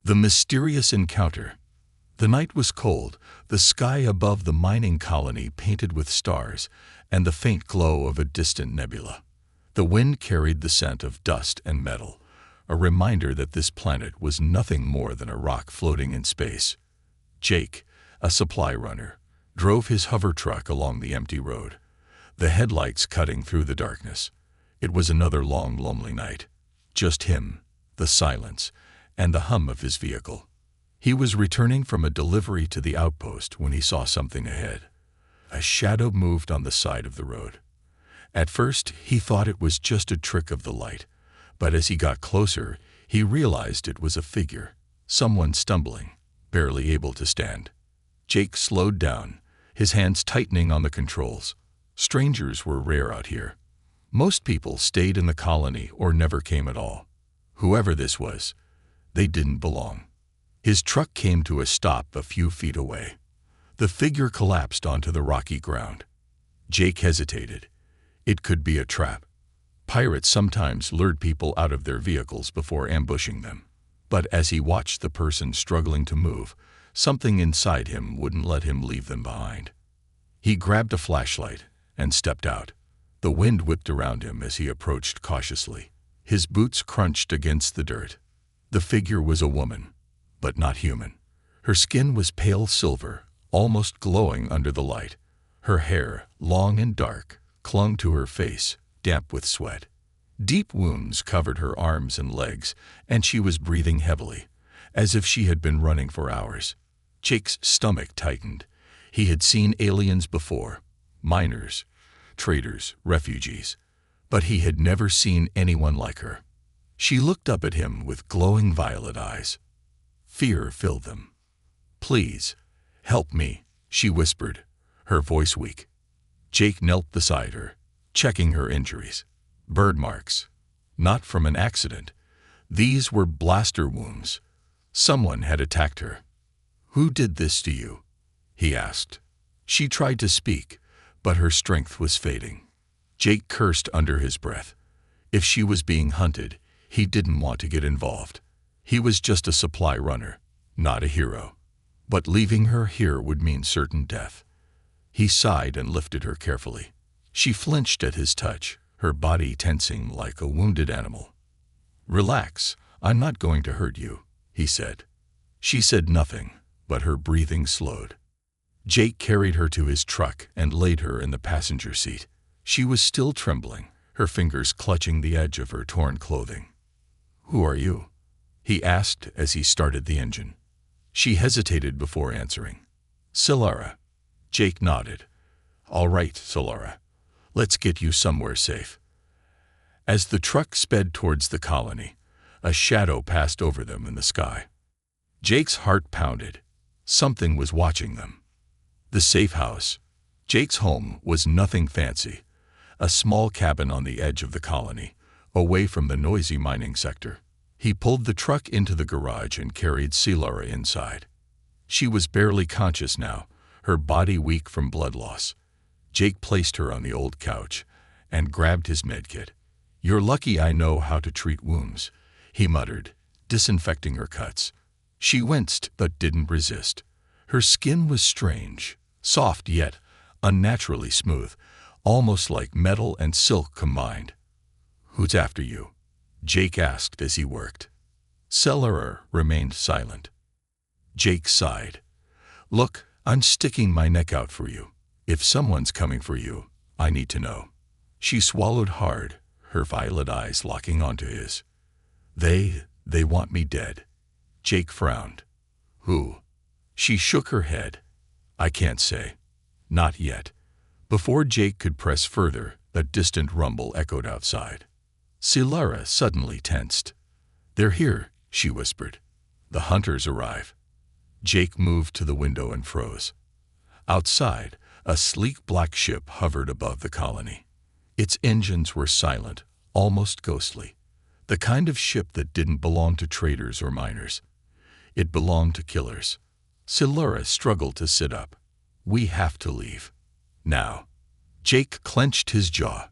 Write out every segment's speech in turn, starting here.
The mysterious encounter. The night was cold, the sky above the mining colony painted with stars, and the faint glow of a distant nebula. The wind carried the scent of dust and metal, a reminder that this planet was nothing more than a rock floating in space. Jake, a supply runner, drove his hover truck along the empty road, the headlights cutting through the darkness. It was another long, lonely night. Just him, the silence, and the hum of his vehicle. He was returning from a delivery to the outpost when he saw something ahead. A shadow moved on the side of the road. At first, he thought it was just a trick of the light, but as he got closer, he realized it was a figure, someone stumbling, barely able to stand. Jake slowed down, his hands tightening on the controls. Strangers were rare out here. Most people stayed in the colony or never came at all. Whoever this was, they didn't belong. His truck came to a stop a few feet away. The figure collapsed onto the rocky ground. Jake hesitated. It could be a trap. Pirates sometimes lured people out of their vehicles before ambushing them. But as he watched the person struggling to move, something inside him wouldn't let him leave them behind. He grabbed a flashlight and stepped out. The wind whipped around him as he approached cautiously. His boots crunched against the dirt. The figure was a woman, but not human. Her skin was pale silver, almost glowing under the light. Her hair, long and dark, clung to her face, damp with sweat. Deep wounds covered her arms and legs, and she was breathing heavily, as if she had been running for hours. Jake's stomach tightened. He had seen aliens before, miners, traders, refugees, but he had never seen anyone like her. She looked up at him with glowing violet eyes. Fear filled them. "Please, help me," she whispered, her voice weak. Jake knelt beside her, checking her injuries. Bird marks. Not from an accident. These were blaster wounds. Someone had attacked her. "Who did this to you?" he asked. She tried to speak, but her strength was fading. Jake cursed under his breath. If she was being hunted, he didn't want to get involved. He was just a supply runner, not a hero. But leaving her here would mean certain death. He sighed and lifted her carefully. She flinched at his touch, her body tensing like a wounded animal. "Relax, I'm not going to hurt you," he said. She said nothing, but her breathing slowed. Jake carried her to his truck and laid her in the passenger seat. She was still trembling, her fingers clutching the edge of her torn clothing. "Who are you?" he asked as he started the engine. She hesitated before answering. "Solara." Jake nodded. "All right, Solara. Let's get you somewhere safe." As the truck sped towards the colony, a shadow passed over them in the sky. Jake's heart pounded. Something was watching them. The safe house. Jake's home was nothing fancy. A small cabin on the edge of the colony, away from the noisy mining sector. He pulled the truck into the garage and carried Solara inside. She was barely conscious now, her body weak from blood loss. Jake placed her on the old couch and grabbed his medkit. "You're lucky I know how to treat wounds," he muttered, disinfecting her cuts. She winced but didn't resist. Her skin was strange, soft yet unnaturally smooth, almost like metal and silk combined. "Who's after you?" Jake asked as he worked. Solara remained silent. Jake sighed. "Look, I'm sticking my neck out for you. If someone's coming for you, I need to know." She swallowed hard, her violet eyes locking onto his. They want me dead." Jake frowned. "Who?" She shook her head. "I can't say. Not yet." Before Jake could press further, a distant rumble echoed outside. Solara suddenly tensed. "They're here," she whispered. "The hunters arrive." Jake moved to the window and froze. Outside, a sleek black ship hovered above the colony. Its engines were silent, almost ghostly. The kind of ship that didn't belong to traders or miners. It belonged to killers. Solara struggled to sit up. "We have to leave. Now." Jake clenched his jaw.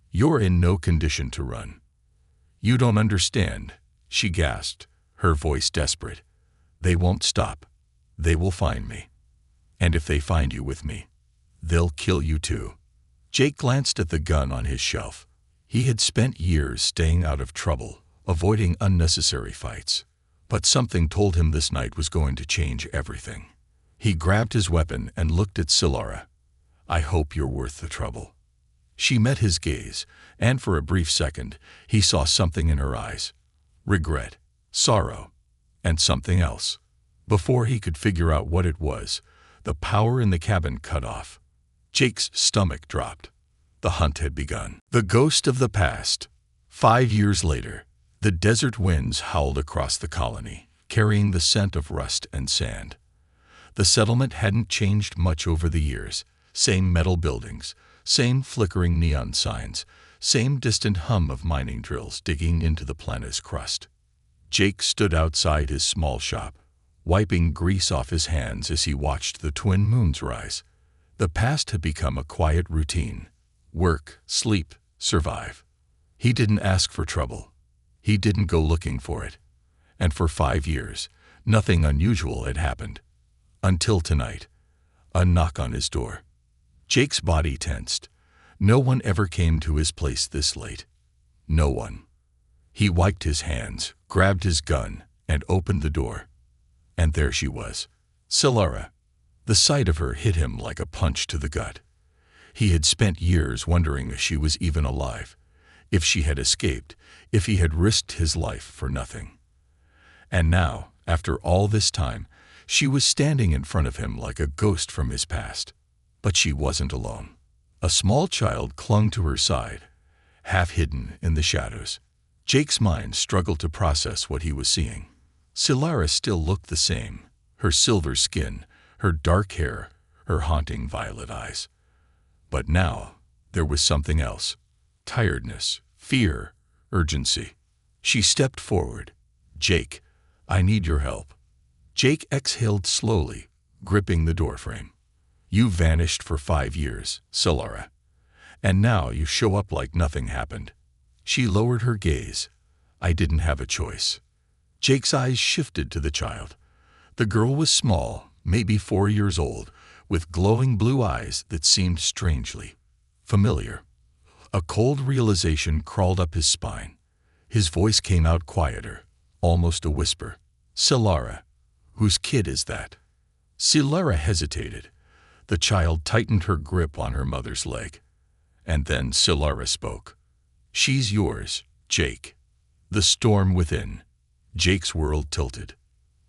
"You're in no condition to run." "You don't understand," she gasped, her voice desperate. They won't stop. They will find me. And if they find you with me, they'll kill you too. Jake glanced at the gun on his shelf. He had spent years staying out of trouble, avoiding unnecessary fights. But something told him this night was going to change everything. He grabbed his weapon and looked at Solara. I hope you're worth the trouble. She met his gaze, and for a brief second, he saw something in her eyes. Regret, sorrow, and something else. Before he could figure out what it was, the power in the cabin cut off. Jake's stomach dropped. The hunt had begun. The ghost of the past. 5 years later, the desert winds howled across the colony, carrying the scent of rust and sand. The settlement hadn't changed much over the years. Same metal buildings, same flickering neon signs, same distant hum of mining drills digging into the planet's crust. Jake stood outside his small shop, wiping grease off his hands as he watched the twin moons rise. The past had become a quiet routine. Work, sleep, survive. He didn't ask for trouble. He didn't go looking for it. And for 5 years, nothing unusual had happened. Until tonight, a knock on his door. Jake's body tensed. No one ever came to his place this late. No one. He wiped his hands, grabbed his gun, and opened the door. And there she was, Solara. The sight of her hit him like a punch to the gut. He had spent years wondering if she was even alive, if she had escaped, if he had risked his life for nothing. And now, after all this time, she was standing in front of him like a ghost from his past. But she wasn't alone. A small child clung to her side, half hidden in the shadows. Jake's mind struggled to process what he was seeing. Solara still looked the same, her silver skin, her dark hair, her haunting violet eyes. But now, there was something else. Tiredness, fear, urgency. She stepped forward. Jake, I need your help. Jake exhaled slowly, gripping the doorframe. You vanished for 5 years, Solara. And now you show up like nothing happened. She lowered her gaze. I didn't have a choice. Jake's eyes shifted to the child. The girl was small, maybe 4 years old, with glowing blue eyes that seemed strangely familiar. A cold realization crawled up his spine. His voice came out quieter, almost a whisper. Solara, whose kid is that? Solara hesitated. The child tightened her grip on her mother's leg. And then Solara spoke. She's yours, Jake. The storm within. Jake's world tilted.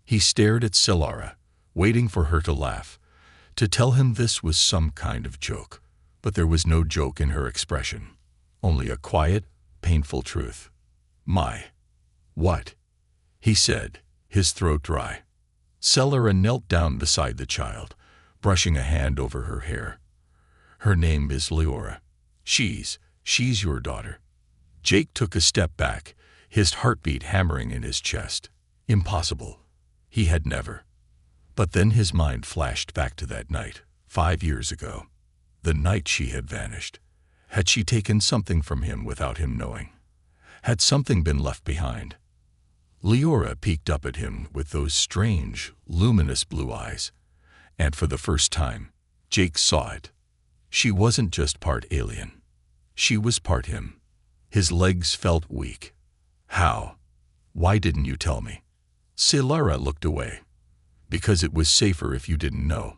He stared at Solara, waiting for her to laugh, to tell him this was some kind of joke. But there was no joke in her expression, only a quiet, painful truth. My. What? He said, his throat dry. Solara knelt down beside the child, brushing a hand over her hair. Her name is Leora. She's your daughter. Jake took a step back, his heartbeat hammering in his chest. Impossible. He had never. But then his mind flashed back to that night, 5 years ago. The night she had vanished. Had she taken something from him without him knowing? Had something been left behind? Leora peeked up at him with those strange, luminous blue eyes. And for the first time, Jake saw it. She wasn't just part alien. She was part him. His legs felt weak. How? Why didn't you tell me? Solara looked away. Because it was safer if you didn't know.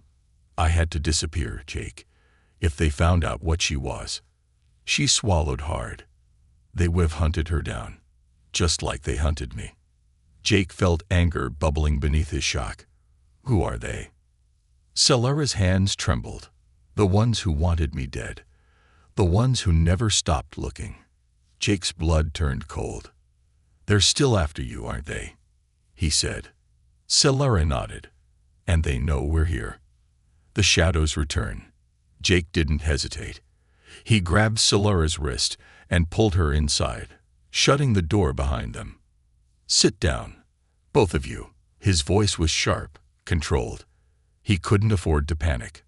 I had to disappear, Jake. If they found out what she was. She swallowed hard. They would have hunted her down, just like they hunted me. Jake felt anger bubbling beneath his shock. Who are they? Solara's hands trembled. The ones who wanted me dead. The ones who never stopped looking. Jake's blood turned cold. They're still after you, aren't they? He said. Solara nodded. And they know we're here. The shadows return. Jake didn't hesitate. He grabbed Solara's wrist and pulled her inside, shutting the door behind them. Sit down, both of you. His voice was sharp, controlled. He couldn't afford to panic.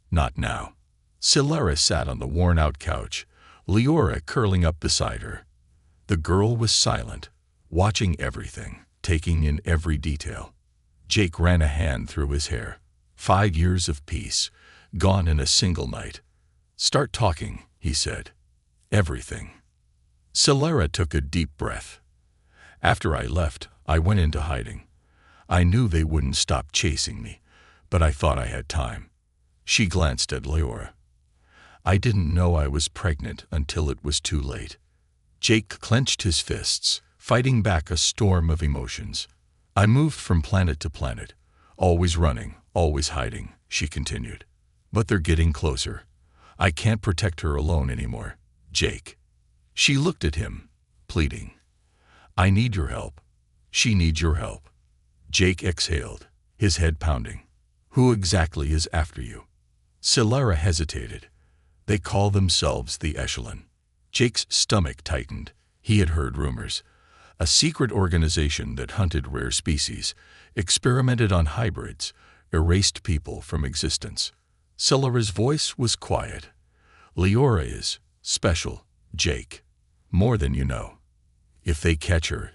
Not now. Solara sat on the worn-out couch, Leora curling up beside her. The girl was silent, watching everything, taking in every detail. Jake ran a hand through his hair. 5 years of peace, gone in a single night. Start talking, he said. Everything. Solara took a deep breath. After I left, I went into hiding. I knew they wouldn't stop chasing me, but I thought I had time. She glanced at Leora. I didn't know I was pregnant until it was too late. Jake clenched his fists, fighting back a storm of emotions. I moved from planet to planet, always running, always hiding, she continued. But they're getting closer. I can't protect her alone anymore, Jake. She looked at him, pleading. I need your help. She needs your help. Jake exhaled, his head pounding. Who exactly is after you? Solara hesitated. They call themselves the Echelon. Jake's stomach tightened. He had heard rumors. A secret organization that hunted rare species, experimented on hybrids, erased people from existence. Solara's voice was quiet. Leora is special, Jake. More than you know. If they catch her,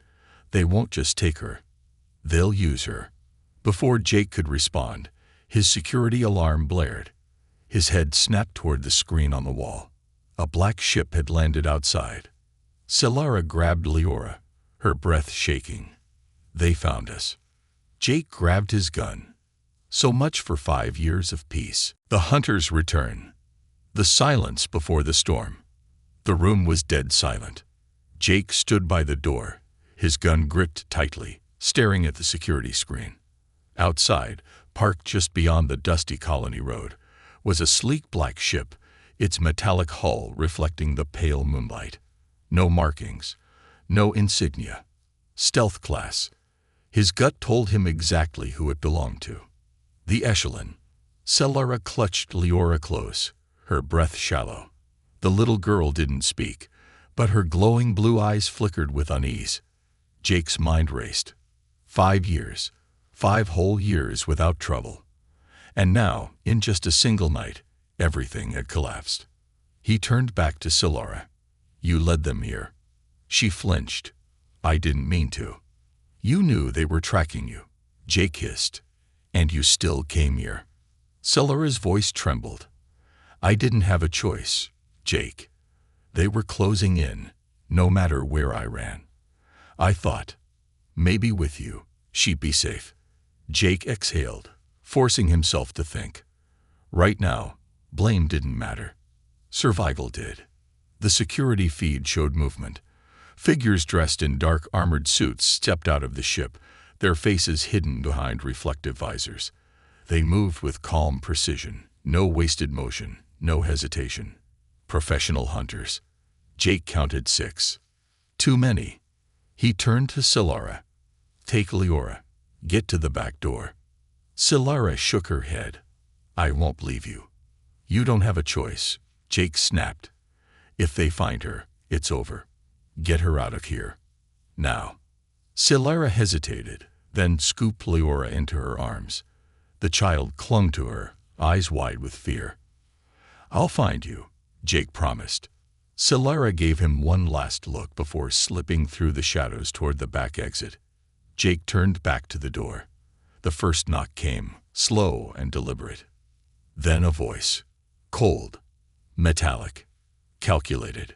they won't just take her. They'll use her. Before Jake could respond, his security alarm blared. His head snapped toward the screen on the wall. A black ship had landed outside. Solara grabbed Leora, her breath shaking. They found us. Jake grabbed his gun. So much for 5 years of peace. The hunters return. The silence before the storm. The room was dead silent. Jake stood by the door, his gun gripped tightly, staring at the security screen. Outside, parked just beyond the dusty colony road, was a sleek black ship, its metallic hull reflecting the pale moonlight. No markings, no insignia. Stealth class. His gut told him exactly who it belonged to. The Echelon. Solara clutched Leora close, her breath shallow. The little girl didn't speak, but her glowing blue eyes flickered with unease. Jake's mind raced. 5 years. 5 whole years without trouble. And now, in just a single night, everything had collapsed. He turned back to Solara. You led them here. She flinched. I didn't mean to. You knew they were tracking you. Jake hissed. And you still came here. Solara's voice trembled. I didn't have a choice, Jake. They were closing in, no matter where I ran. I thought, maybe with you, she'd be safe. Jake exhaled, forcing himself to think. Right now, blame didn't matter. Survival did. The security feed showed movement. Figures dressed in dark armored suits stepped out of the ship, their faces hidden behind reflective visors. They moved with calm precision, no wasted motion, no hesitation. Professional hunters. Jake counted 6. Too many. He turned to Solara. Take Leora. Get to the back door. Solara shook her head. I won't leave you. You don't have a choice, Jake snapped. If they find her, it's over. Get her out of here. Now. Solara hesitated, then scooped Leora into her arms. The child clung to her, eyes wide with fear. I'll find you, Jake promised. Solara gave him one last look before slipping through the shadows toward the back exit. Jake turned back to the door. The first knock came, slow and deliberate. Then a voice. Cold. Metallic. Calculated.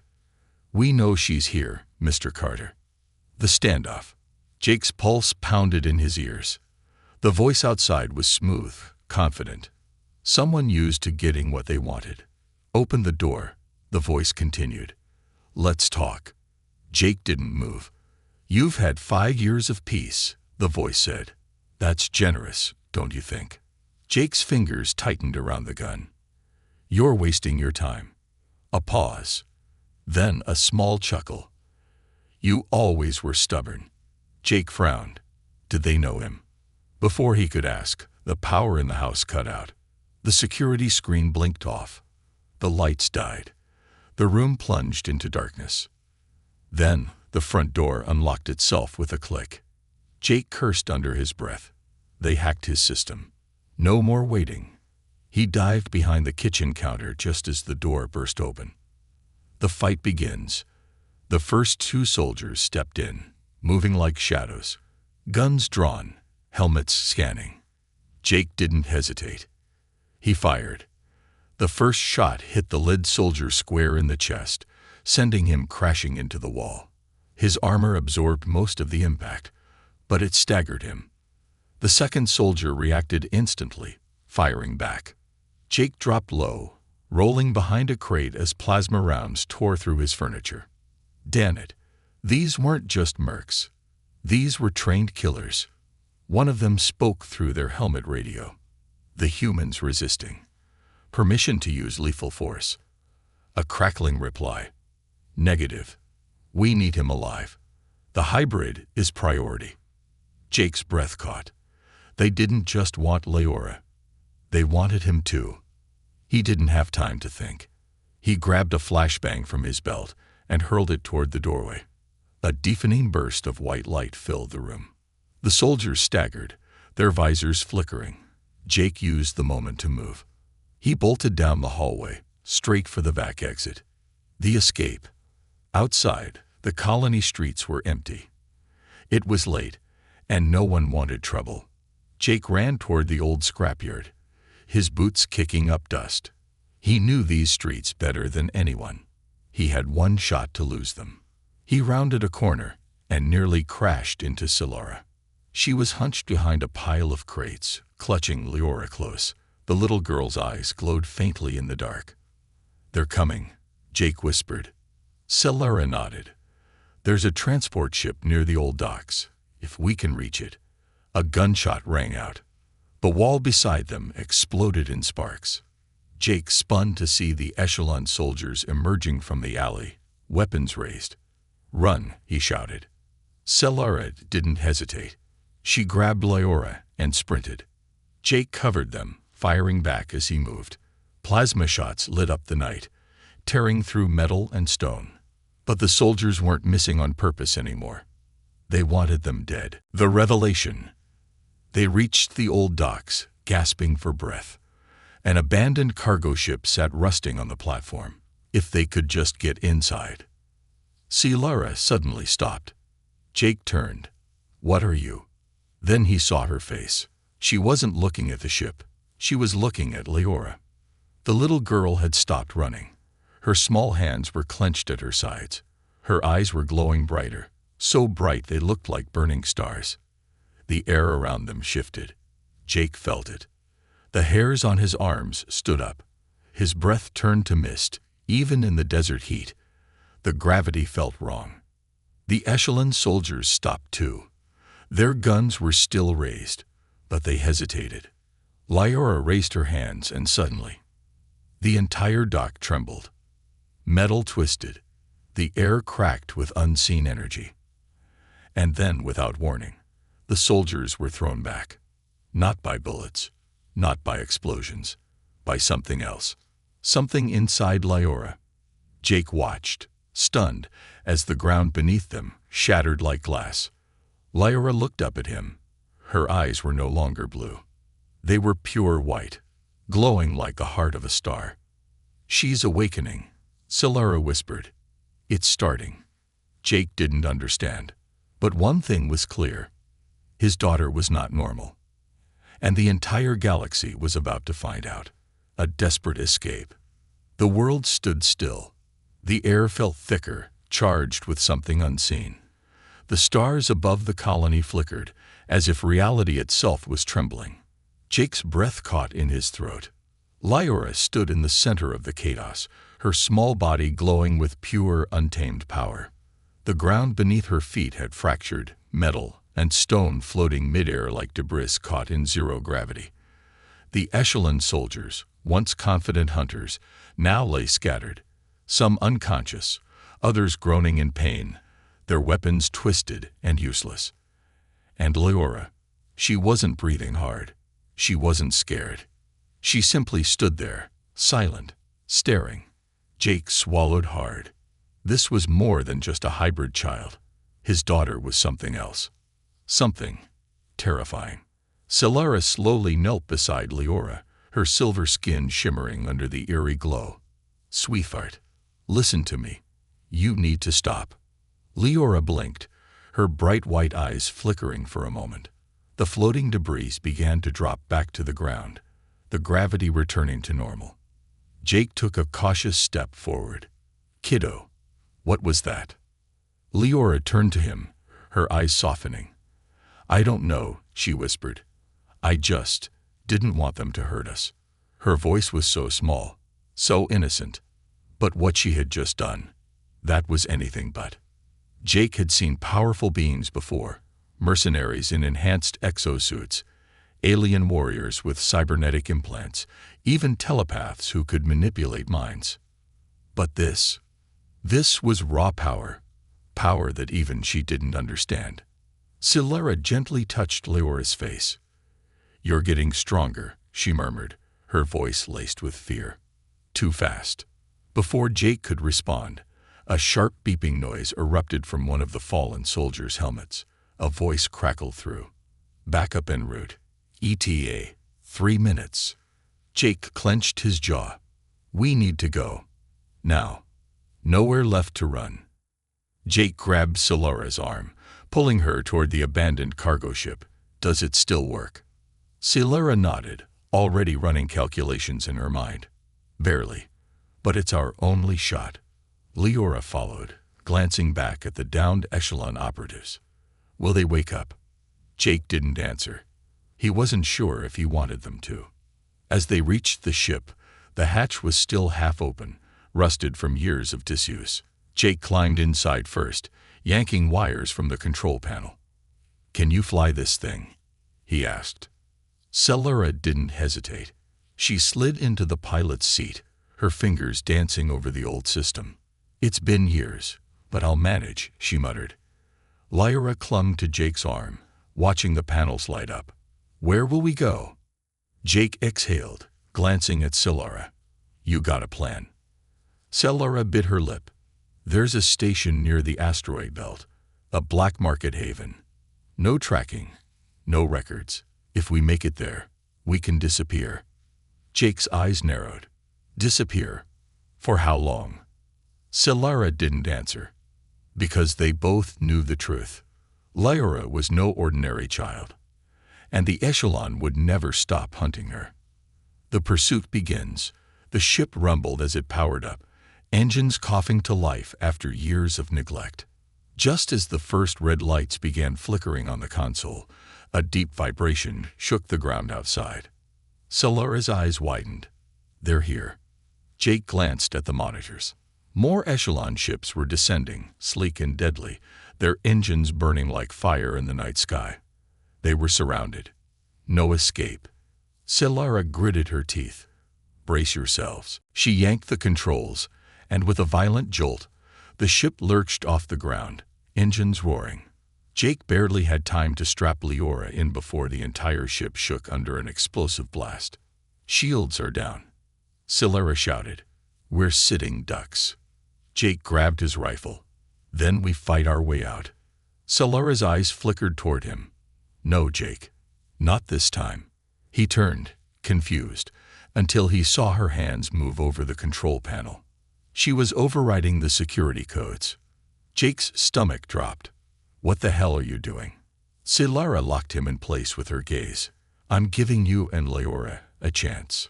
We know she's here, Mr. Carter. The standoff. Jake's pulse pounded in his ears. The voice outside was smooth, confident. Someone used to getting what they wanted. Open the door, the voice continued. Let's talk. Jake didn't move. You've had 5 years of peace, the voice said. That's generous, don't you think? Jake's fingers tightened around the gun. You're wasting your time. A pause. Then a small chuckle. You always were stubborn. Jake frowned. Did they know him? Before he could ask, the power in the house cut out. The security screen blinked off. The lights died. The room plunged into darkness. Then the front door unlocked itself with a click. Jake cursed under his breath. They hacked his system. No more waiting. He dived behind the kitchen counter just as the door burst open. The fight begins. The first 2 soldiers stepped in, moving like shadows, guns drawn, helmets scanning. Jake didn't hesitate. He fired. The first shot hit the lead soldier square in the chest, sending him crashing into the wall. His armor absorbed most of the impact, but it staggered him. The second soldier reacted instantly, firing back. Jake dropped low, rolling behind a crate as plasma rounds tore through his furniture. Damn it, these weren't just mercs. These were trained killers. One of them spoke through their helmet radio. The humans resisting. Permission to use lethal force. A crackling reply. Negative. We need him alive. The hybrid is priority. Jake's breath caught. They didn't just want Leora. They wanted him too. He didn't have time to think. He grabbed a flashbang from his belt and hurled it toward the doorway. A deafening burst of white light filled the room. The soldiers staggered, their visors flickering. Jake used the moment to move. He bolted down the hallway, straight for the vac exit. The escape. Outside, the colony streets were empty. It was late, and no one wanted trouble. Jake ran toward the old scrapyard, his boots kicking up dust. He knew these streets better than anyone. He had one shot to lose them. He rounded a corner and nearly crashed into Solara. She was hunched behind a pile of crates, clutching Leora close. The little girl's eyes glowed faintly in the dark. "They're coming," Jake whispered. Solara nodded. "There's a transport ship near the old docks. If we can reach it." A gunshot rang out. The wall beside them exploded in sparks. Jake spun to see the echelon soldiers emerging from the alley, weapons raised. "Run," he shouted. Solara didn't hesitate. She grabbed Leora and sprinted. Jake covered them, firing back as he moved. Plasma shots lit up the night, tearing through metal and stone. But the soldiers weren't missing on purpose anymore. They wanted them dead. The revelation. They reached the old docks, gasping for breath. An abandoned cargo ship sat rusting on the platform. If they could just get inside. Solara suddenly stopped. Jake turned. "What are you?" Then he saw her face. She wasn't looking at the ship. She was looking at Leora. The little girl had stopped running. Her small hands were clenched at her sides. Her eyes were glowing brighter, so bright they looked like burning stars. The air around them shifted. Jake felt it. The hairs on his arms stood up. His breath turned to mist, even in the desert heat. The gravity felt wrong. The echelon soldiers stopped too. Their guns were still raised, but they hesitated. Leora raised her hands and suddenly, the entire dock trembled. Metal twisted. The air cracked with unseen energy. And then, without warning, the soldiers were thrown back. Not by bullets, not by explosions, by something else. Something inside Leora. Jake watched, stunned, as the ground beneath them shattered like glass. Leora looked up at him. Her eyes were no longer blue. They were pure white, glowing like the heart of a star. "She's awakening," Solara whispered. "It's starting." Jake didn't understand. But one thing was clear. His daughter was not normal. And the entire galaxy was about to find out. A desperate escape. The world stood still. The air felt thicker, charged with something unseen. The stars above the colony flickered, as if reality itself was trembling. Jake's breath caught in his throat. Leora stood in the center of the chaos, her small body glowing with pure, untamed power. The ground beneath her feet had fractured, metal and stone floating midair like debris caught in zero gravity. The echelon soldiers, once confident hunters, now lay scattered, some unconscious, others groaning in pain, their weapons twisted and useless. And Leora, she wasn't breathing hard. She wasn't scared. She simply stood there, silent, staring. Jake swallowed hard. This was more than just a hybrid child. His daughter was something else. Something terrifying. Solara slowly knelt beside Leora, her silver skin shimmering under the eerie glow. "Sweetheart, listen to me. You need to stop." Leora blinked, her bright white eyes flickering for a moment. The floating debris began to drop back to the ground, the gravity returning to normal. Jake took a cautious step forward. "Kiddo, what was that?" Leora turned to him, her eyes softening. "I don't know," she whispered. "I just didn't want them to hurt us." Her voice was so small, so innocent. But what she had just done, that was anything but. Jake had seen powerful beings before, mercenaries in enhanced exosuits, alien warriors with cybernetic implants, even telepaths who could manipulate minds. But this was raw power, power that even she didn't understand. Silera gently touched Leora's face. "You're getting stronger," she murmured, her voice laced with fear. "Too fast." Before Jake could respond, a sharp beeping noise erupted from one of the fallen soldiers' helmets. A voice crackled through. "Backup en route. ETA. 3 minutes." Jake clenched his jaw. "We need to go. Now. Nowhere left to run." Jake grabbed Silara's arm, pulling her toward the abandoned cargo ship. "Does it still work?" Silara nodded, already running calculations in her mind. "Barely. But it's our only shot." Leora followed, glancing back at the downed echelon operatives. "Will they wake up?" Jake didn't answer. He wasn't sure if he wanted them to. As they reached the ship, the hatch was still half open, rusted from years of disuse. Jake climbed inside first, yanking wires from the control panel. "Can you fly this thing?" he asked. Silera didn't hesitate. She slid into the pilot's seat, her fingers dancing over the old system. "It's been years, but I'll manage," she muttered. Lyra clung to Jake's arm, watching the panels light up. "Where will we go?" Jake exhaled, glancing at Silera. "You got a plan?" Silera bit her lip. "There's a station near the asteroid belt, a black market haven. No tracking, no records. If we make it there, we can disappear." Jake's eyes narrowed. "Disappear? For how long?" Silera didn't answer, because they both knew the truth. Lyra was no ordinary child, and the echelon would never stop hunting her. The pursuit begins. The ship rumbled as it powered up, engines coughing to life after years of neglect. Just as the first red lights began flickering on the console, a deep vibration shook the ground outside. Silara's eyes widened. "They're here." Jake glanced at the monitors. More echelon ships were descending, sleek and deadly, their engines burning like fire in the night sky. They were surrounded. No escape. Silara gritted her teeth. "Brace yourselves." She yanked the controls, and with a violent jolt, the ship lurched off the ground, engines roaring. Jake barely had time to strap Leora in before the entire ship shook under an explosive blast. "Shields are down," Silara shouted. "We're sitting ducks." Jake grabbed his rifle. "Then we fight our way out." Silara's eyes flickered toward him. "No, Jake. Not this time." He turned, confused, until he saw her hands move over the control panel. She was overriding the security codes. Jake's stomach dropped. "What the hell are you doing?" Silara locked him in place with her gaze. "I'm giving you and Leora a chance."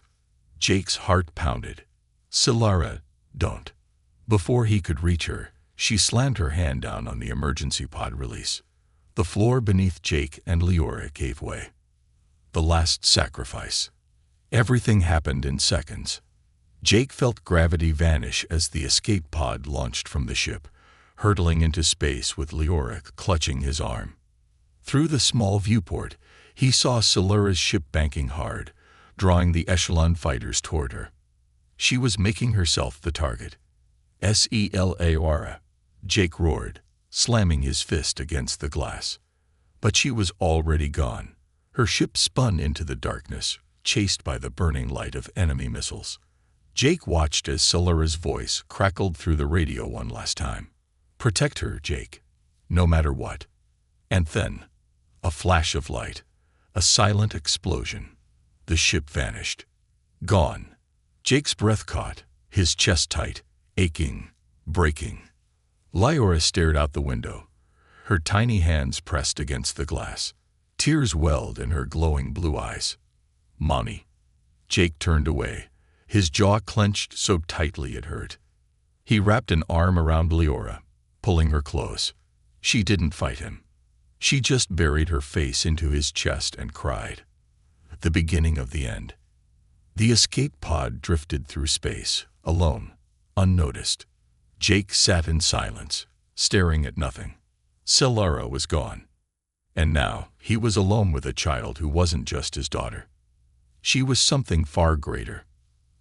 Jake's heart pounded. "Silara, don't." Before he could reach her, she slammed her hand down on the emergency pod release. The floor beneath Jake and Leora gave way. The last sacrifice. Everything happened in seconds. Jake felt gravity vanish as the escape pod launched from the ship, hurtling into space with Leora clutching his arm. Through the small viewport, he saw Silara's ship banking hard, drawing the echelon fighters toward her. She was making herself the target. "Selara," Jake roared, slamming his fist against the glass. But she was already gone. Her ship spun into the darkness, chased by the burning light of enemy missiles. Jake watched as Silara's voice crackled through the radio one last time. "Protect her, Jake, no matter what." And then, a flash of light, a silent explosion. The ship vanished. Gone. Jake's breath caught, his chest tight, aching, breaking. Lyra stared out the window, her tiny hands pressed against the glass. Tears welled in her glowing blue eyes. "Mommy." Jake turned away, his jaw clenched so tightly it hurt. He wrapped an arm around Leora, pulling her close. She didn't fight him. She just buried her face into his chest and cried. The beginning of the end. The escape pod drifted through space, alone, unnoticed. Jake sat in silence, staring at nothing. Solara was gone. And now he was alone with a child who wasn't just his daughter. She was something far greater,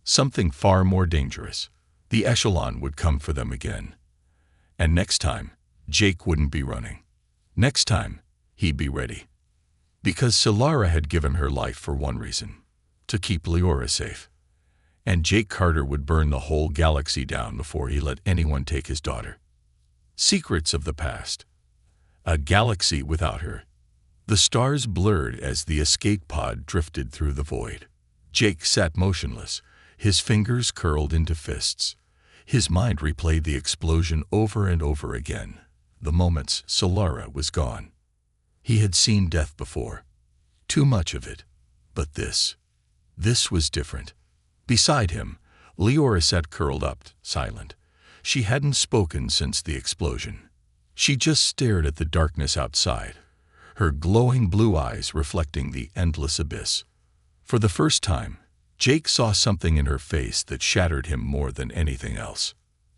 something far more dangerous. The echelon would come for them again. And next time, Jake wouldn't be running. Next time, he'd be ready. Because Solara had given her life for one reason, to keep Leora safe. And Jake Carter would burn the whole galaxy down before he let anyone take his daughter. Secrets of the past. A galaxy without her. The stars blurred as the escape pod drifted through the void. Jake sat motionless, his fingers curled into fists. His mind replayed the explosion over and over again, the moments Solara was gone. He had seen death before. Too much of it. But this was different. Beside him, Leora sat curled up, silent. She hadn't spoken since the explosion. She just stared at the darkness outside, her glowing blue eyes reflecting the endless abyss. For the first time, Jake saw something in her face that shattered him more than anything else.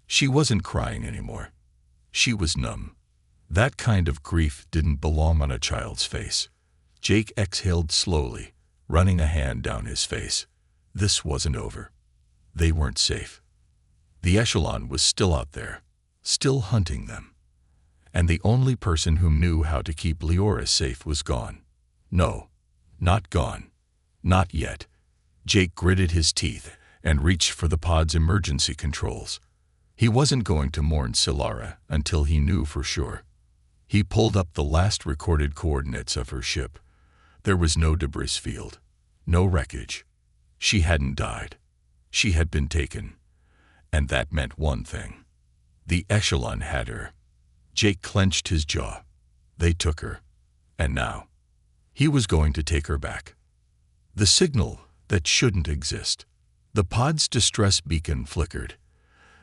She wasn't crying anymore. She was numb. That kind of grief didn't belong on a child's face. Jake exhaled slowly, running a hand down his face. This wasn't over. They weren't safe. The echelon was still out there, still hunting them. And the only person who knew how to keep Leora safe was gone. No, not gone. Not yet. Jake gritted his teeth and reached for the pod's emergency controls. He wasn't going to mourn Solara until he knew for sure. He pulled up the last recorded coordinates of her ship. There was no debris field, no wreckage. She hadn't died. She had been taken. And that meant one thing. The echelon had her. Jake clenched his jaw. They took her. And now, he was going to take her back. The signal that shouldn't exist. The pod's distress beacon flickered.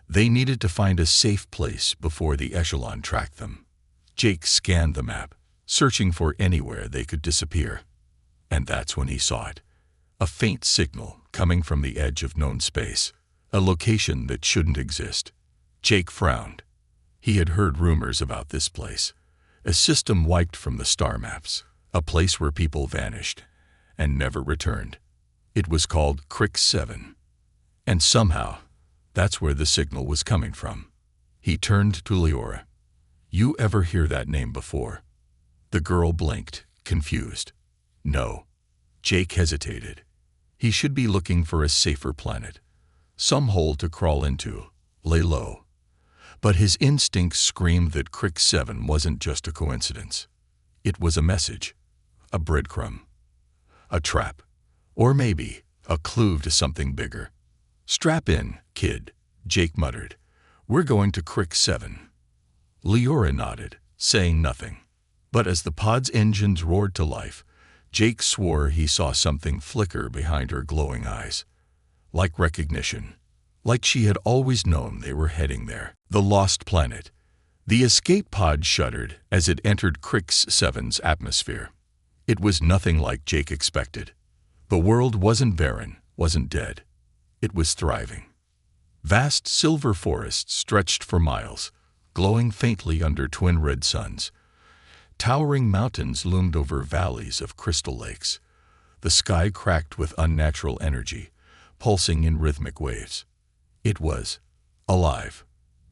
They needed to find a safe place before the echelon tracked them. Jake scanned the map, searching for anywhere they could disappear. And that's when he saw it. A faint signal coming from the edge of known space, a location that shouldn't exist. Jake frowned. He had heard rumors about this place, a system wiped from the star maps, a place where people vanished and never returned. It was called Crick 7. And somehow, that's where the signal was coming from. He turned to Leora. "You ever hear that name before?" The girl blinked, confused. No. Jake hesitated. He should be looking for a safer planet, some hole to crawl into, lay low. But his instincts screamed that Crick 7 wasn't just a coincidence. It was a message, a breadcrumb, a trap, or maybe a clue to something bigger. "Strap in, kid," Jake muttered. "We're going to Crick 7. Leora nodded, saying nothing. But as the pod's engines roared to life, Jake swore he saw something flicker behind her glowing eyes. Like recognition. Like she had always known they were heading there. The lost planet. The escape pod shuddered as it entered Crick 7's atmosphere. It was nothing like Jake expected. The world wasn't barren, wasn't dead. It was thriving. Vast silver forests stretched for miles, glowing faintly under twin red suns. Towering mountains loomed over valleys of crystal lakes. The sky cracked with unnatural energy, pulsing in rhythmic waves. It was alive.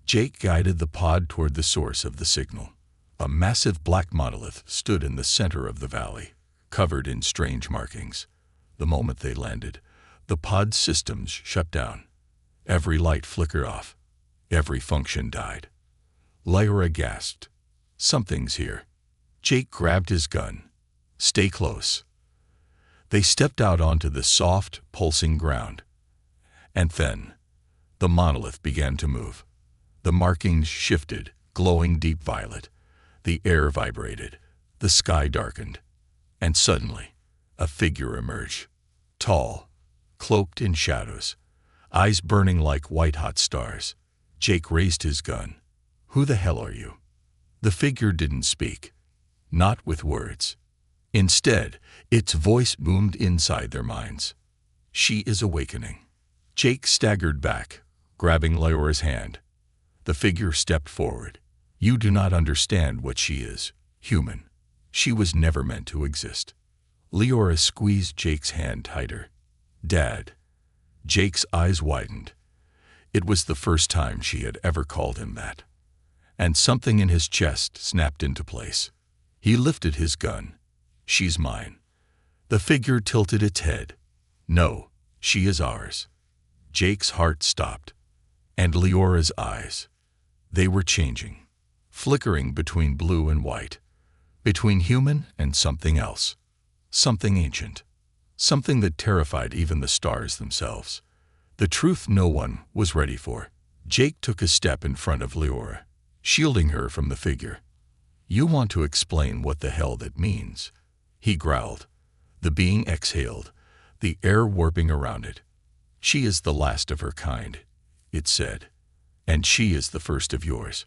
Jake guided the pod toward the source of the signal. A massive black monolith stood in the center of the valley, covered in strange markings. The moment they landed, the pod's systems shut down. Every light flickered off. Every function died. Lyra gasped. "Something's here." Jake grabbed his gun. "Stay close." They stepped out onto the soft, pulsing ground. And then, the monolith began to move. The markings shifted, glowing deep violet. The air vibrated. The sky darkened. And suddenly, a figure emerged. Tall, cloaked in shadows, eyes burning like white-hot stars. Jake raised his gun. "Who the hell are you?" The figure didn't speak. Not with words. Instead, its voice boomed inside their minds. "She is awakening." Jake staggered back, grabbing Leora's hand. The figure stepped forward. "You do not understand what she is. Human. She was never meant to exist." Leora squeezed Jake's hand tighter. "Dad." Jake's eyes widened. It was the first time she had ever called him that. And something in his chest snapped into place. He lifted his gun. "She's mine." The figure tilted its head. "No, she is ours." Jake's heart stopped. And Leora's eyes. They were changing, flickering between blue and white, between human and something else. Something ancient. Something that terrified even the stars themselves. The truth no one was ready for. Jake took a step in front of Leora, shielding her from the figure. "You want to explain what the hell that means?" he growled. The being exhaled, the air warping around it. "She is the last of her kind," it said. "And she is the first of yours."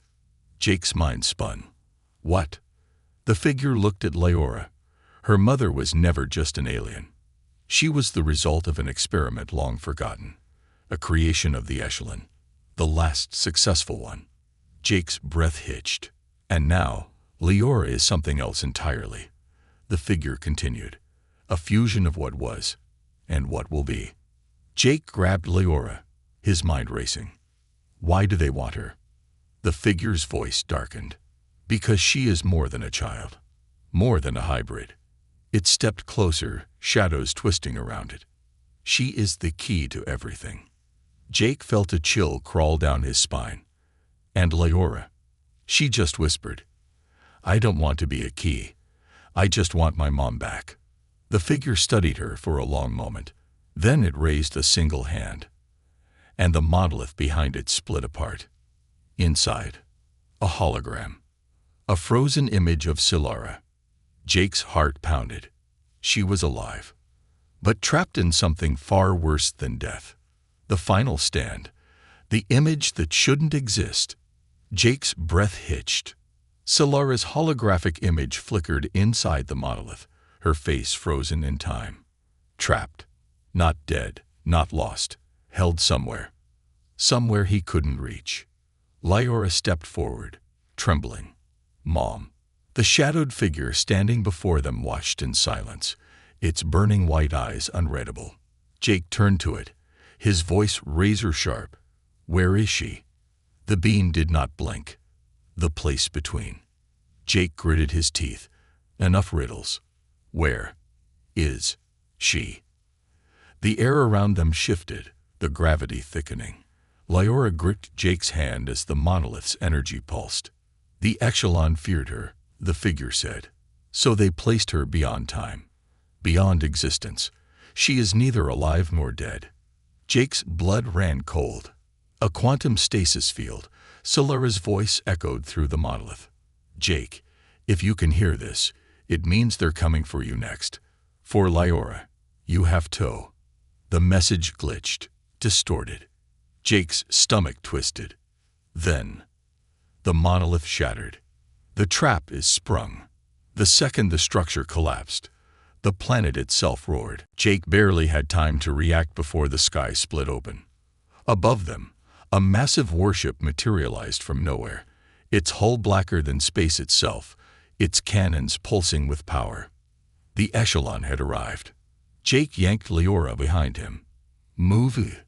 Jake's mind spun. "What?" The figure looked at Leora. Her mother was never just an alien. She was the result of an experiment long forgotten. A creation of the echelon. The last successful one. Jake's breath hitched. "And now, Leora is something else entirely," the figure continued. "A fusion of what was, and what will be." Jake grabbed Leora, his mind racing. "Why do they want her?" The figure's voice darkened. "Because she is more than a child. More than a hybrid." It stepped closer, shadows twisting around it. "She is the key to everything." Jake felt a chill crawl down his spine. And Leora. She just whispered, "I don't want to be a key. I just want my mom back." The figure studied her for a long moment. Then it raised a single hand. And the monolith behind it split apart. Inside, a hologram. A frozen image of Solara. Jake's heart pounded. She was alive. But trapped in something far worse than death. The final stand. The image that shouldn't exist. Jake's breath hitched. Solara's holographic image flickered inside the monolith, her face frozen in time. Trapped. Not dead, not lost. Held somewhere. Somewhere he couldn't reach. Leora stepped forward, trembling. "Mom." The shadowed figure standing before them watched in silence, its burning white eyes unreadable. Jake turned to it, his voice razor-sharp. "Where is she?" The being did not blink. The place between. Jake gritted his teeth. Enough riddles. "Where is she?" The air around them shifted, the gravity thickening. Leora gripped Jake's hand as the monolith's energy pulsed. "The echelon feared her," the figure said. "So they placed her beyond time. Beyond existence. She is neither alive nor dead." Jake's blood ran cold. A quantum stasis field. Solara's voice echoed through the monolith. "Jake, if you can hear this, it means they're coming for you next. For Leora, you have to." The message glitched, distorted. Jake's stomach twisted. Then, the monolith shattered. The trap is sprung. The second the structure collapsed, the planet itself roared. Jake barely had time to react before the sky split open. Above them, a massive warship materialized from nowhere, its hull blacker than space itself, its cannons pulsing with power. The echelon had arrived. Jake yanked Leora behind him. "Move."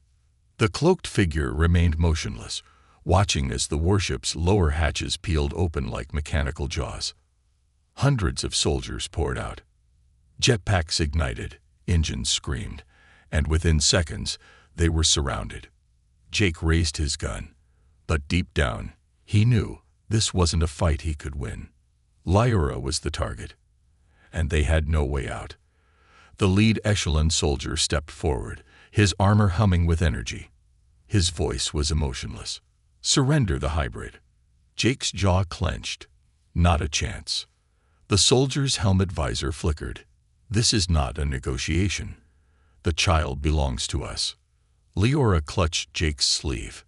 The cloaked figure remained motionless, watching as the warship's lower hatches peeled open like mechanical jaws. Hundreds of soldiers poured out. Jetpacks ignited, engines screamed, and within seconds, they were surrounded. Jake raised his gun, but deep down, he knew this wasn't a fight he could win. Leora was the target, and they had no way out. The lead echelon soldier stepped forward, his armor humming with energy. His voice was emotionless. "Surrender the hybrid." Jake's jaw clenched. Not a chance. The soldier's helmet visor flickered. This is not a negotiation. The child belongs to us. Leora clutched Jake's sleeve.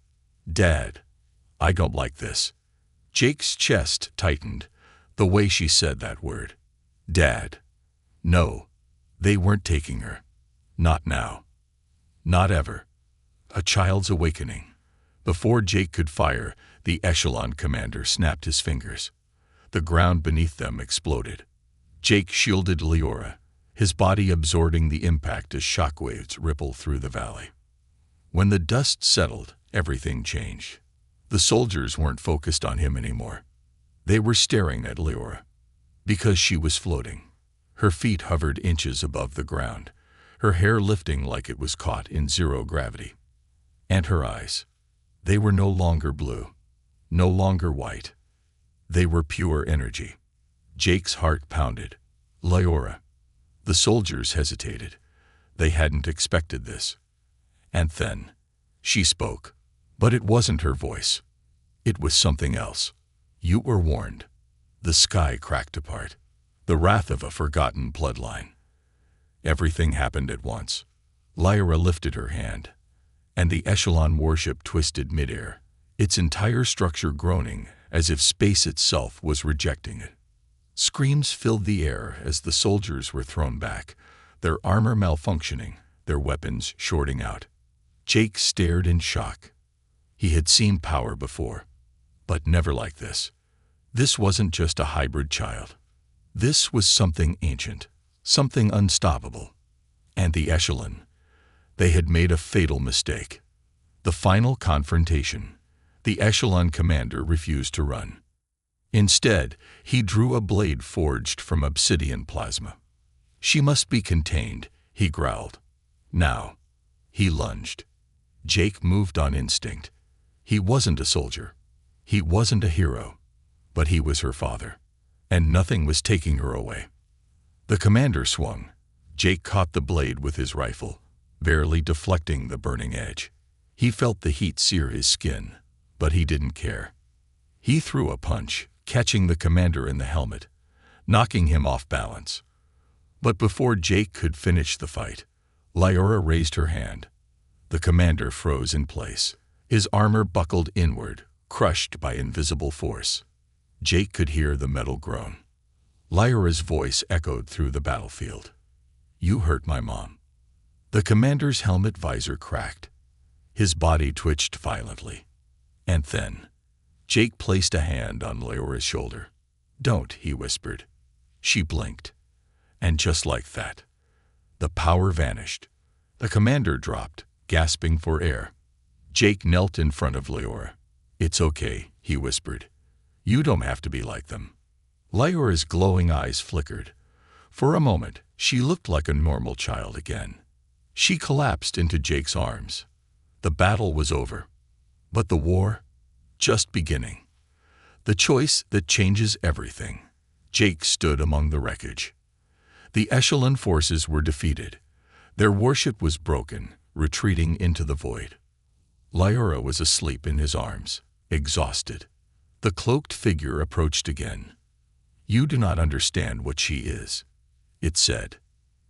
Dad, I don't like this. Jake's chest tightened, the way she said that word. Dad. No, they weren't taking her. Not now. Not ever. A child's awakening. Before Jake could fire, the echelon commander snapped his fingers. The ground beneath them exploded. Jake shielded Leora, his body absorbing the impact as shockwaves rippled through the valley. When the dust settled, everything changed. The soldiers weren't focused on him anymore. They were staring at Leora. Because she was floating. Her feet hovered inches above the ground, her hair lifting like it was caught in zero gravity. And her eyes. They were no longer blue, no longer white. They were pure energy. Jake's heart pounded. Leora. The soldiers hesitated. They hadn't expected this. And then, she spoke. But it wasn't her voice. It was something else. You were warned. The sky cracked apart. The wrath of a forgotten bloodline. Everything happened at once. Lyra lifted her hand, and the echelon warship twisted midair, its entire structure groaning as if space itself was rejecting it. Screams filled the air as the soldiers were thrown back, their armor malfunctioning, their weapons shorting out. Jake stared in shock. He had seen power before, but never like this. This wasn't just a hybrid child. This was something ancient, something unstoppable. And the echelon. They had made a fatal mistake. The final confrontation. The echelon commander refused to run. Instead, he drew a blade forged from obsidian plasma. She must be contained, he growled. Now. He lunged. Jake moved on instinct. He wasn't a soldier. He wasn't a hero. But he was her father. And nothing was taking her away. The commander swung. Jake caught the blade with his rifle, barely deflecting the burning edge. He felt the heat sear his skin, but he didn't care. He threw a punch, catching the commander in the helmet, knocking him off balance. But before Jake could finish the fight, Lyra raised her hand. The commander froze in place, his armor buckled inward, crushed by invisible force. Jake could hear the metal groan. Lyra's voice echoed through the battlefield. You hurt my mom. The commander's helmet visor cracked. His body twitched violently. And then, Jake placed a hand on Lyra's shoulder. Don't, he whispered. She blinked. And just like that, the power vanished. The commander dropped, gasping for air. Jake knelt in front of Lyra. It's okay, he whispered. You don't have to be like them. Lyra's glowing eyes flickered. For a moment, she looked like a normal child again. She collapsed into Jake's arms. The battle was over. But the war? Just beginning. The choice that changes everything. Jake stood among the wreckage. The echelon forces were defeated. Their warship was broken, retreating into the void. Lyra was asleep in his arms, exhausted. The cloaked figure approached again. You do not understand what she is, it said.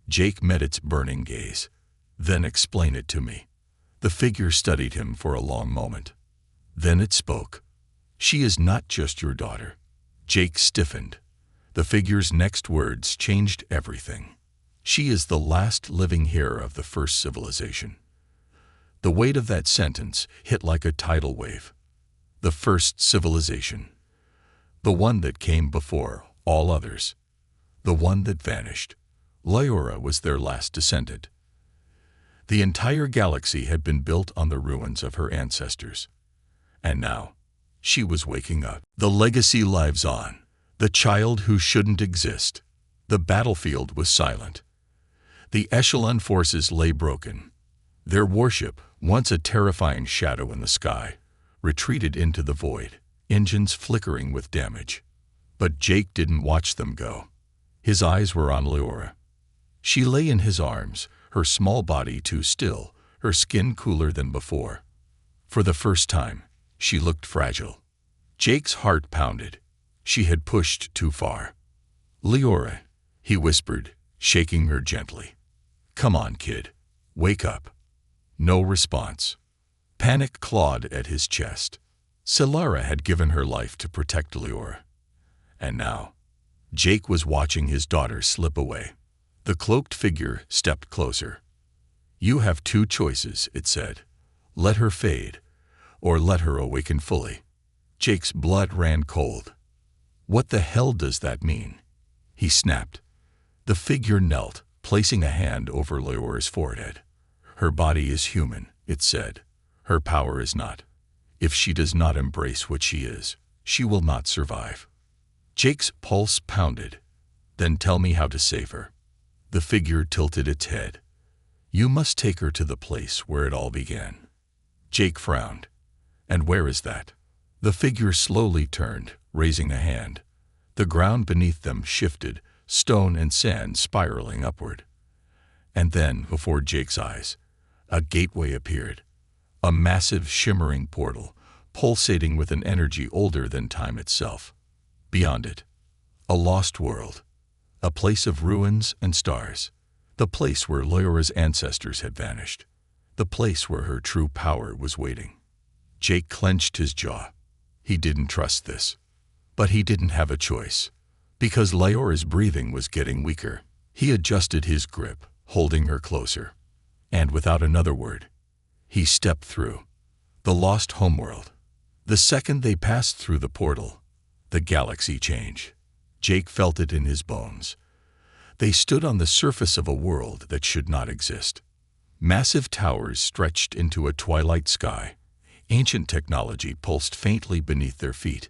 Jake met its burning gaze. Then explain it to me. The figure studied him for a long moment. Then it spoke. She is not just your daughter. Jake stiffened. The figure's next words changed everything. She is the last living heir of the first civilization. The weight of that sentence hit like a tidal wave. The first civilization. The one that came before all others. The one that vanished. Lyra was their last descendant. The entire galaxy had been built on the ruins of her ancestors. And now, she was waking up. The legacy lives on. The child who shouldn't exist. The battlefield was silent. The echelon forces lay broken. Their warship, once a terrifying shadow in the sky, retreated into the void, engines flickering with damage. But Jake didn't watch them go. His eyes were on Lyra. She lay in his arms, her small body too still, her skin cooler than before. For the first time, she looked fragile. Jake's heart pounded. She had pushed too far. Lyra, he whispered, shaking her gently. "Come on, kid. Wake up." No response. Panic clawed at his chest. Solara had given her life to protect Leora. And now, Jake was watching his daughter slip away. The cloaked figure stepped closer. "You have two choices," it said. "Let her fade, or let her awaken fully." Jake's blood ran cold. "What the hell does that mean?" he snapped. The figure knelt, placing a hand over Leora's forehead. "Her body is human," it said. "Her power is not. If she does not embrace what she is, she will not survive." Jake's pulse pounded. "Then tell me how to save her." The figure tilted its head. "You must take her to the place where it all began." Jake frowned. "And where is that?" The figure slowly turned, raising a hand. The ground beneath them shifted, stone and sand spiraling upward. And then, before Jake's eyes, a gateway appeared. A massive, shimmering portal, pulsating with an energy older than time itself. Beyond it, a lost world. A place of ruins and stars. The place where Leora's ancestors had vanished. The place where her true power was waiting. Jake clenched his jaw. He didn't trust this. But he didn't have a choice. Because Leora's breathing was getting weaker, he adjusted his grip, holding her closer. And without another word, he stepped through. The lost homeworld. The second they passed through the portal, the galaxy changed. Jake felt it in his bones. They stood on the surface of a world that should not exist. Massive towers stretched into a twilight sky. Ancient technology pulsed faintly beneath their feet.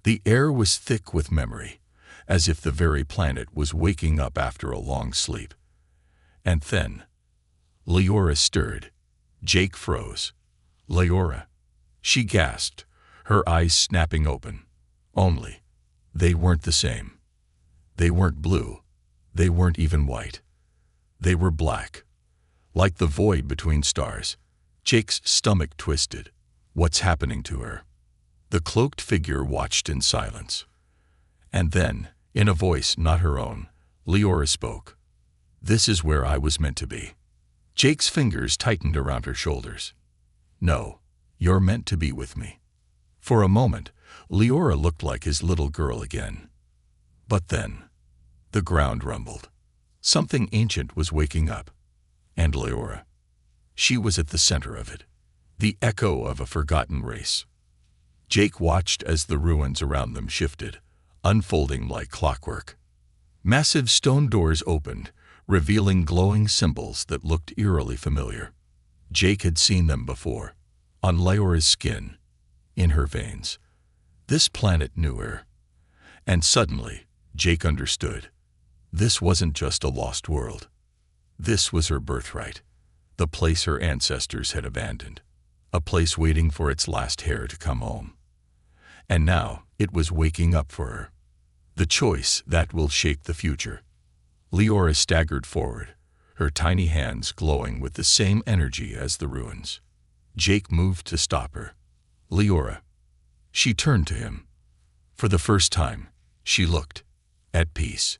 The air was thick with memory, as if the very planet was waking up after a long sleep. And then, Leora stirred. Jake froze. "Leora," she gasped, her eyes snapping open. Only, they weren't the same. They weren't blue. They weren't even white. They were black. Like the void between stars. Jake's stomach twisted. What's happening to her? The cloaked figure watched in silence. And then, in a voice not her own, Leora spoke. "This is where I was meant to be." Jake's fingers tightened around her shoulders. "No, you're meant to be with me." For a moment, Leora looked like his little girl again. But then, the ground rumbled. Something ancient was waking up. And Leora. She was at the center of it. The echo of a forgotten race. Jake watched as the ruins around them shifted, unfolding like clockwork. Massive stone doors opened, revealing glowing symbols that looked eerily familiar. Jake had seen them before, on Leora's skin, in her veins. This planet knew her. And suddenly, Jake understood. This wasn't just a lost world. This was her birthright, the place her ancestors had abandoned, a place waiting for its last heir to come home. And now it was waking up for her. The choice that will shape the future. Leora staggered forward, her tiny hands glowing with the same energy as the ruins. Jake moved to stop her. "Leora." She turned to him. For the first time, she looked at peace.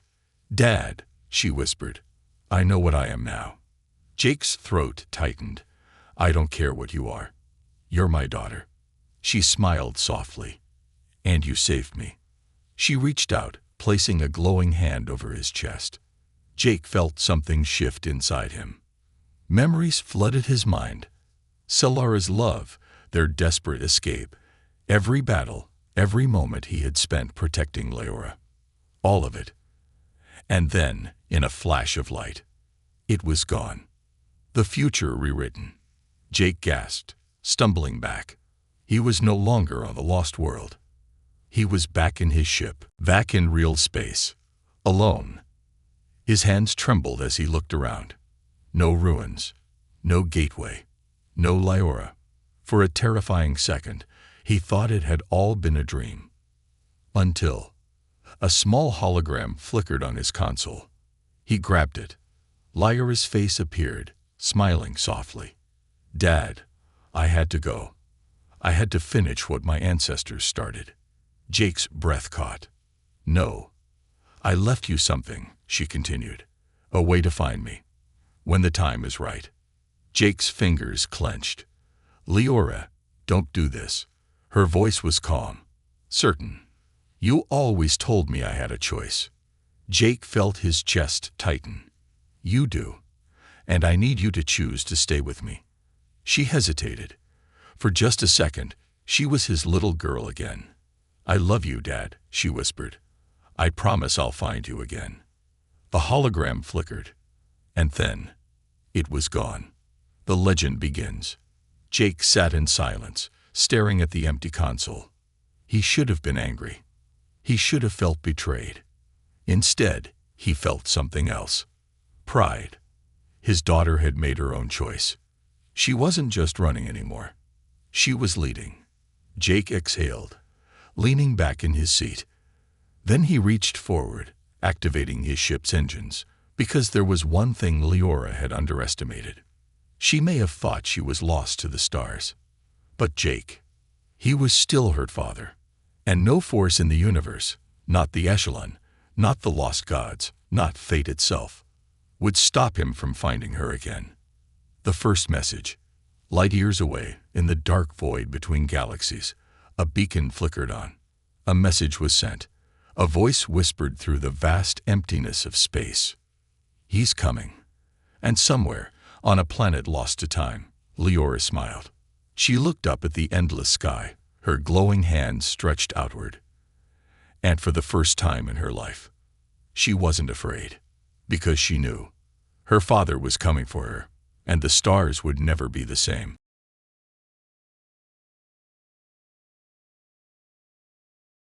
"Dad," she whispered, "I know what I am now." Jake's throat tightened. "I don't care what you are. You're my daughter." She smiled softly. "And you saved me." She reached out, placing a glowing hand over his chest. Jake felt something shift inside him. Memories flooded his mind. Solara's love, their desperate escape, every battle, every moment he had spent protecting Leora. All of it. And then, in a flash of light, it was gone. The future rewritten. Jake gasped, stumbling back. He was no longer on the lost world. He was back in his ship, back in real space, alone. His hands trembled as he looked around. No ruins, no gateway, no Leora. For a terrifying second, he thought it had all been a dream. Until a small hologram flickered on his console. He grabbed it. Leora's face appeared, smiling softly. "Dad, I had to go. I had to finish what my ancestors started." Jake's breath caught. "No. I left you something," she continued. A way to find me. When the time is right. Jake's fingers clenched. Leora, don't do this. Her voice was calm. Certain. You always told me I had a choice. Jake felt his chest tighten. You do. And I need you to choose to stay with me. She hesitated. For just a second, she was his little girl again. I love you, Dad, she whispered. I promise I'll find you again. The hologram flickered. And then, it was gone. The legend begins. Jake sat in silence, staring at the empty console. He should have been angry. He should have felt betrayed. Instead, he felt something else. Pride. His daughter had made her own choice. She wasn't just running anymore. She was leading. Jake exhaled, leaning back in his seat. Then he reached forward, activating his ship's engines, because there was one thing Leora had underestimated. She may have thought she was lost to the stars. But Jake, he was still her father. And no force in the universe, not the echelon, not the lost gods, not fate itself, would stop him from finding her again. The first message. Light years away, in the dark void between galaxies, a beacon flickered on. A message was sent. A voice whispered through the vast emptiness of space. He's coming. And somewhere, on a planet lost to time, Leora smiled. She looked up at the endless sky, her glowing hands stretched outward. And for the first time in her life, she wasn't afraid, because she knew her father was coming for her, and the stars would never be the same.